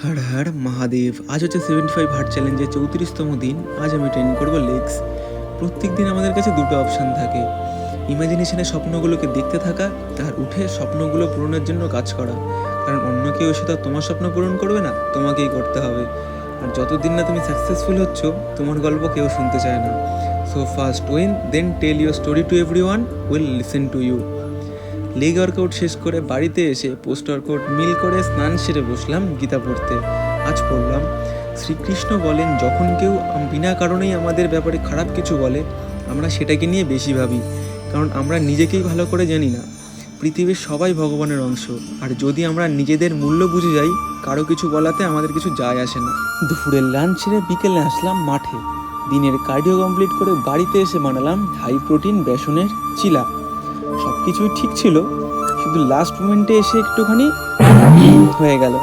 হর হর মহাদেব। আজ হচ্ছে 75 হার্ট চ্যালেঞ্জের 34তম দিন। আজ আমি ট্রেন করব লেগস। প্রত্যেক দিন আমাদের কাছে দুটো অপশান থাকে, ইমাজিনেশনে স্বপ্নগুলোকে দেখতে থাকা আর উঠে স্বপ্নগুলো পূরণের জন্য কাজ করা। কারণ অন্য কেউ এসে তো আর তোমার স্বপ্ন পূরণ করবে না, তোমাকেই করতে হবে। আর যতদিন না তুমি সাকসেসফুল হচ্ছ, তোমার গল্প কেউ শুনতে চায় না। So first win, then tell your story to everyone will listen to you. Leg workout শেষ করে বাড়িতে এসে পোস্ট ওয়ার্কআউট মিল করে স্নান সেরে বসলাম গীতা পড়তে। আজ পড়লাম, শ্রীকৃষ্ণ বলেন, যখন কেউ বিনা কারণেই আমাদের ব্যাপারে খারাপ কিছু বলে, আমরা সেটাকে নিয়ে বেশি ভাবি, কারণ আমরা নিজেকেই ভালো করে জানি না। পৃথিবীর সবাই ভগবানের অংশ, আর যদি আমরা নিজেদের মূল্য বুঝে যাই, কারো কিছু বলাতে আমাদের কিছু যায় আসে না। দুপুরের লাঞ্চ ছেড়ে বিকেলে আসলাম মাঠে। দিনের কার্ডিও কমপ্লিট করে বাড়িতে এসে বানালাম হাই প্রোটিন বেসনের চিলা। সব কিছুই ঠিক ছিল, শুধু লাস্ট মোমেন্টে এসে একটুখানি হয়ে গেল।